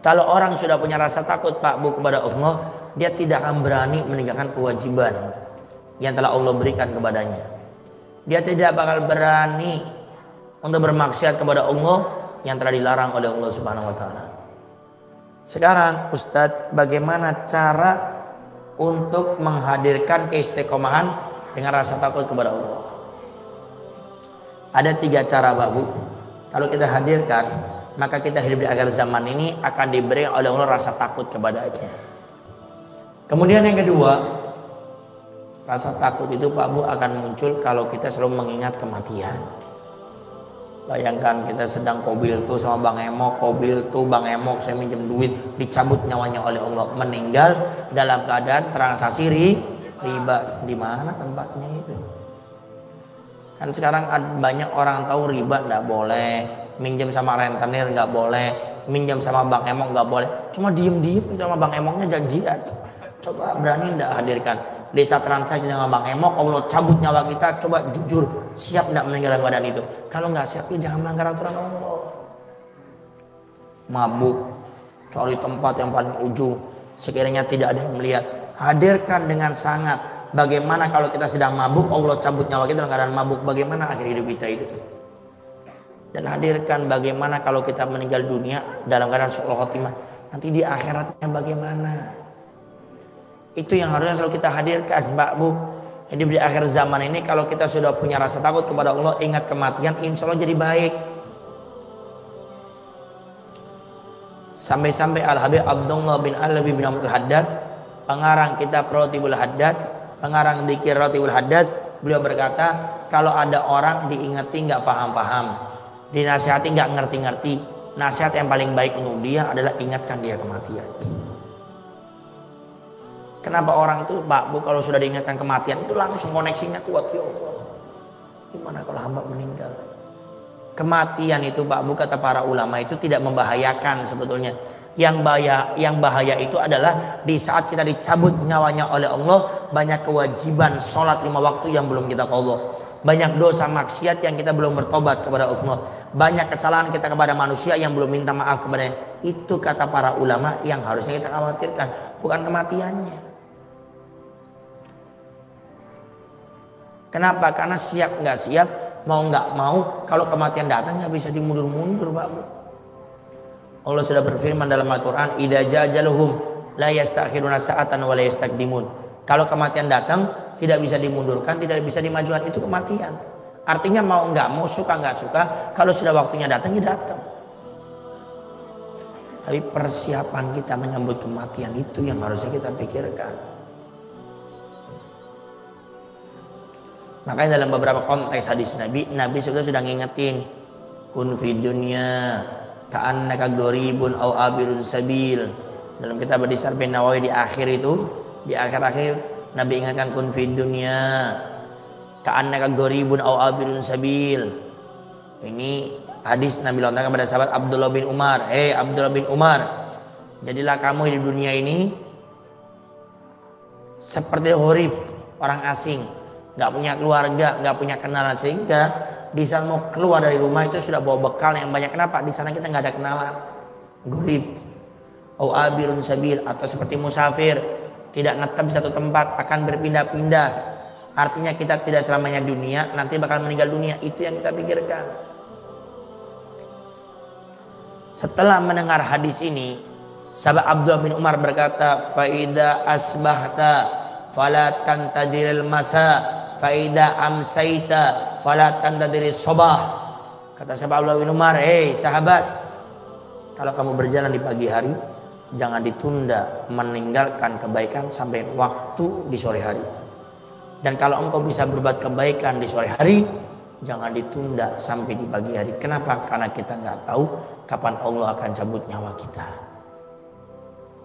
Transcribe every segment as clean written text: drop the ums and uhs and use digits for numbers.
Kalau orang sudah punya rasa takut Pak Bu kepada Allah, dia tidak akan berani meninggalkan kewajiban yang telah Allah berikan kepadanya. Dia tidak bakal berani untuk bermaksiat kepada Allah yang telah dilarang oleh Allah Subhanahu wa taala. Sekarang Ustadz, bagaimana cara untuk menghadirkan keistiqomahan dengan rasa takut kepada Allah? Ada 3 cara Pak Bu. Kalau kita hadirkan, maka kita hidup di akhir zaman ini akan diberi oleh Allah rasa takut kepadanya. Kemudian yang kedua, rasa takut itu Pak Bu akan muncul kalau kita selalu mengingat kematian. Bayangkan kita sedang kobil tuh sama Bang Emok, kobil tuh Bang Emok saya minjem duit, dicabut nyawanya oleh Allah, meninggal dalam keadaan transaksi riba. Di mana tempatnya itu? Kan sekarang banyak orang tahu riba nggak boleh, minjem sama rentenir nggak boleh, minjem sama Bang Emok nggak boleh. Cuma diem-diem sama Bang Emoknya janjian. Coba berani nggak hadirkan desa transaksi dengan Bang Emok, Allah cabut nyawa kita. Coba jujur, siap nggak meninggalkan badan itu? Kalau nggak siap, ya jangan melanggar aturan Allah. Mabuk, cari tempat yang paling ujung, sekiranya tidak ada yang melihat. Hadirkan dengan sangat. Bagaimana kalau kita sedang mabuk, Allah cabut nyawa kita dalam keadaan mabuk, bagaimana akhir hidup kita itu? Dan hadirkan bagaimana kalau kita meninggal dunia dalam keadaan su'ul khotimah, nanti di akhiratnya bagaimana? Itu yang harusnya selalu kita hadirkan Mbak Bu. Jadi di akhir zaman ini kalau kita sudah punya rasa takut kepada Allah, ingat kematian, insya Allah jadi baik. Sampai-sampai Al-Habib Abdullah bin Alawi bin Ahmad Al-Haddad, pengarang kitab Ratibul Haddad, pengarang dzikir Ratibul Haddad, beliau berkata, kalau ada orang diingati nggak paham-paham, dinasihati nggak ngerti-ngerti, nasihat yang paling baik untuk dia adalah ingatkan dia kematian. Kenapa orang itu Pak Bu kalau sudah diingatkan kematian itu langsung koneksinya kuat? Ya Allah, gimana kalau hamba meninggal? Kematian itu Pak Bu, kata para ulama, itu tidak membahayakan sebetulnya. Yang bahaya itu adalah di saat kita dicabut nyawanya oleh Allah, banyak kewajiban sholat 5 waktu yang belum kita qadha, banyak dosa maksiat yang kita belum bertobat kepada Allah, banyak kesalahan kita kepada manusia yang belum minta maaf kepadanya. Itu kata para ulama yang harusnya kita khawatirkan, bukan kematiannya. Kenapa? Karena siap nggak siap, mau nggak mau, kalau kematian datang nggak bisa dimundur-mundur Pak Bu. Allah sudah berfirman dalam Al-Quran, idza jajaluhum la yastakhiruna sa'atan wa la yastaqdimun. Kalau kematian datang tidak bisa dimundurkan, tidak bisa dimajukan, itu kematian. Artinya mau nggak mau, suka nggak suka, kalau sudah waktunya datang ya datang. Tapi persiapan kita menyambut kematian itu yang harusnya kita pikirkan. Makanya dalam beberapa konteks hadis Nabi sudah ngingetin, kun fid dunya ka'annaka gharibun aw abirun sabil. Dalam kitab Hadis bin Nawawi di akhir itu, di akhir-akhir Nabi ingatkan kun fid dunya ka'annaka gharibun aw abirun sabil. Ini hadis Nabi lontarkan kepada sahabat Abdullah bin Umar. Abdullah bin Umar, jadilah kamu di dunia ini seperti gharib, orang asing, nggak punya keluarga, nggak punya kenalan, sehingga di saat mau keluar dari rumah itu sudah bawa bekal yang banyak. Kenapa? Di sana kita nggak ada kenalan. Gharib, au abirun sabil, atau seperti musafir, tidak netap di satu tempat, akan berpindah-pindah. Artinya kita tidak selamanya dunia, nanti bakal meninggal dunia. Itu yang kita pikirkan. Setelah mendengar hadis ini, sahabat Abdullah bin Umar berkata, faida asbahta fala tantadiril masa, faida amsaita fala tantadiril sobah. Kata sahabat Abdullah bin Umar, sahabat, kalau kamu berjalan di pagi hari, jangan ditunda meninggalkan kebaikan sampai waktu di sore hari. Dan kalau engkau bisa berbuat kebaikan di sore hari, jangan ditunda sampai di pagi hari. Kenapa? Karena kita nggak tahu kapan Allah akan cabut nyawa kita.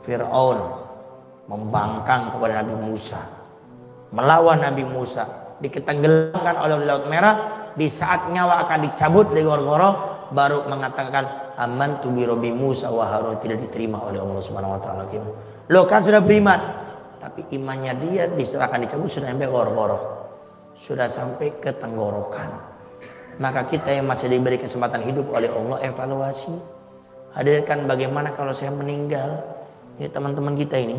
Fir'aun membangkang kepada Nabi Musa, melawan Nabi Musa, ditenggelamkan oleh Laut Merah. Di saat nyawa akan dicabut dari gor-goro, baru mengatakan amantu bi Rabbi Musa wa Harun. Tidak diterima oleh Allah Subhanahu wa taala. Loh, kan sudah beriman, tapi imannya dia diserahkan dicabut sudah sampai gor-goro, sudah sampai ke tenggorokan. Maka kita yang masih diberi kesempatan hidup oleh Allah, evaluasi. Hadirkan bagaimana kalau saya meninggal. Ini teman-teman kita ini,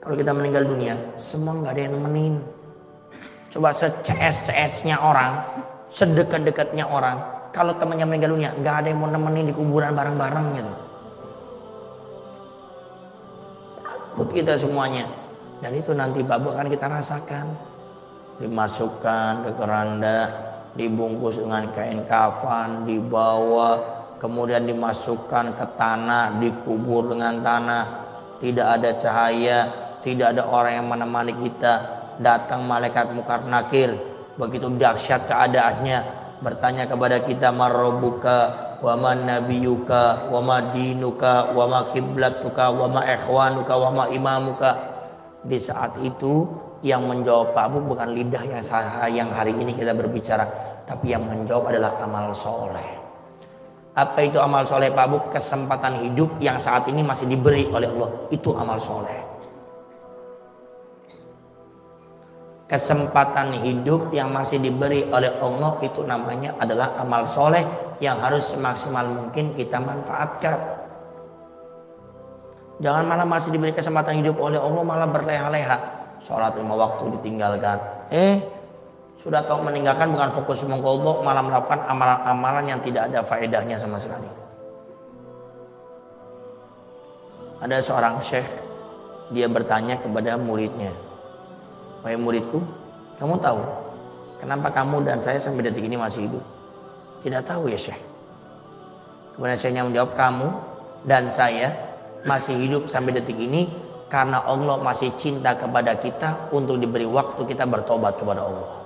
kalau kita meninggal dunia, semua nggak ada yang nemenin. Coba se-CS-CS-nya orang, sedekat-dekatnya orang, kalau temannya meninggal dunia, nggak ada yang mau nemenin di kuburan bareng-bareng gitu. Takut kita semuanya. Dan itu nanti babu akan kita rasakan. Dimasukkan ke keranda, dibungkus dengan kain kafan, dibawa, kemudian dimasukkan ke tanah, dikubur dengan tanah. Tidak ada cahaya, tidak ada orang yang menemani kita. Datang malaikat Munkar Nakir, begitu dahsyat keadaannya, bertanya kepada kita, marrobuka, wa man nabiyuka, wa ma dinuka, wa ma kiblatuka, wa ma ikhwanuka, wa ma imamuka. Di saat itu yang menjawab Pak Abu bukan lidah yang hari ini kita berbicara, tapi yang menjawab adalah amal soleh. Apa itu amal soleh Pak Abu? Kesempatan hidup yang saat ini masih diberi oleh Allah, itu amal soleh. Kesempatan hidup yang masih diberi oleh Allah itu namanya adalah amal soleh yang harus semaksimal mungkin kita manfaatkan. Jangan malah masih diberi kesempatan hidup oleh Allah malah berleha-leha. Sholat 5 waktu ditinggalkan. Sudah tahu meninggalkan, bukan fokus semua ke Allah, malah melakukan amalan-amalan yang tidak ada faedahnya sama sekali. Ada seorang syekh, dia bertanya kepada muridnya, wahai muridku, kamu tahu kenapa kamu dan saya sampai detik ini masih hidup? Tidak tahu ya syekh. Kemudian syekhnya menjawab, kamu dan saya masih hidup sampai detik ini karena Allah masih cinta kepada kita untuk diberi waktu kita bertobat kepada Allah.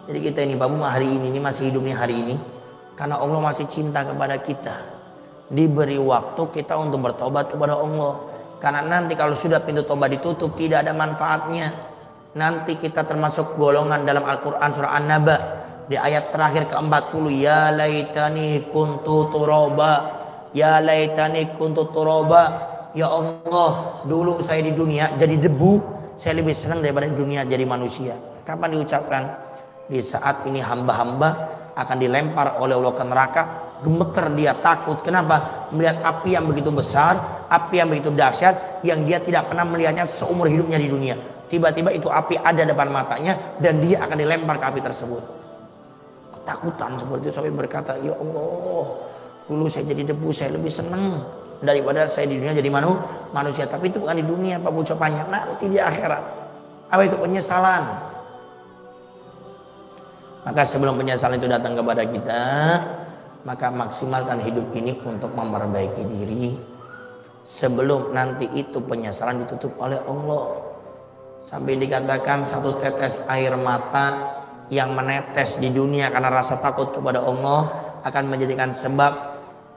Jadi kita ini Babu hari ini masih hidupnya hari ini karena Allah masih cinta kepada kita. Diberi waktu kita untuk bertobat kepada Allah. Karena nanti kalau sudah pintu tobat ditutup tidak ada manfaatnya. Nanti kita termasuk golongan dalam Al-Quran surah An-Naba di ayat terakhir ke-40, ya laitani kuntu turaba, ya laitani kuntu turaba. Ya Allah, dulu saya di dunia jadi debu, saya lebih senang daripada di dunia jadi manusia. Kapan diucapkan? Di saat ini hamba-hamba akan dilempar oleh Allah ke neraka, gemeter dia, takut. Kenapa? Melihat api yang begitu besar, api yang begitu dahsyat, yang dia tidak pernah melihatnya seumur hidupnya di dunia. Tiba-tiba itu api ada depan matanya dan dia akan dilempar ke api tersebut. Ketakutan seperti itu sampai berkata, ya Allah, dulu saya jadi debu, saya lebih senang daripada saya di dunia jadi manusia. Tapi itu bukan di dunia Pak Bu, ucapannya nanti di akhirat. Apa itu? Penyesalan. Maka sebelum penyesalan itu datang kepada kita, maka maksimalkan hidup ini untuk memperbaiki diri sebelum nanti itu penyesalan ditutup oleh Allah. Sampai dikatakan satu tetes air mata yang menetes di dunia karena rasa takut kepada Allah akan menjadikan sebab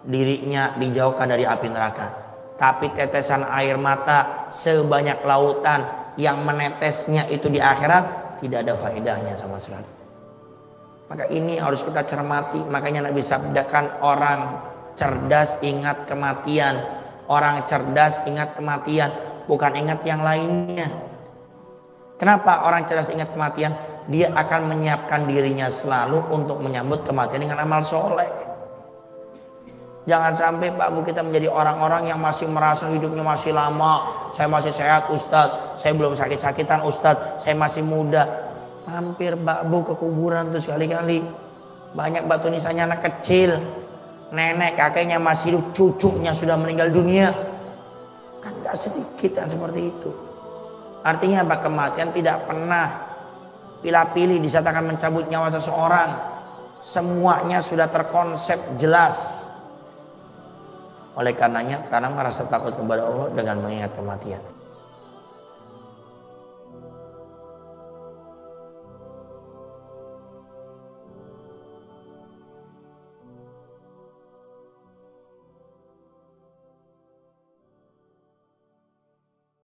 dirinya dijauhkan dari api neraka. Tapi tetesan air mata sebanyak lautan yang menetesnya itu di akhirat tidak ada faedahnya sama sekali. Maka ini harus kita cermati. Makanya Nabi sabdakan, orang cerdas ingat kematian. Orang cerdas ingat kematian, bukan ingat yang lainnya. Kenapa orang cerdas ingat kematian? Dia akan menyiapkan dirinya selalu untuk menyambut kematian dengan amal soleh. Jangan sampai Pak Bu kita menjadi orang-orang yang masih merasa hidupnya masih lama. Saya masih sehat Ustadz, saya belum sakit-sakitan Ustadz, saya masih muda. Hampir Pak Bu ke kuburan tuh sekali-kali. Banyak batu nisannya anak kecil, nenek kakeknya masih hidup, cucunya sudah meninggal dunia. Kan gak sedikit yang seperti itu. Artinya apa? Kematian tidak pernah pilih-pilih di saat akan mencabut nyawa seseorang. Semuanya sudah terkonsep jelas. Oleh karenanya tanam rasa takut kepada Allah dengan mengingat kematian.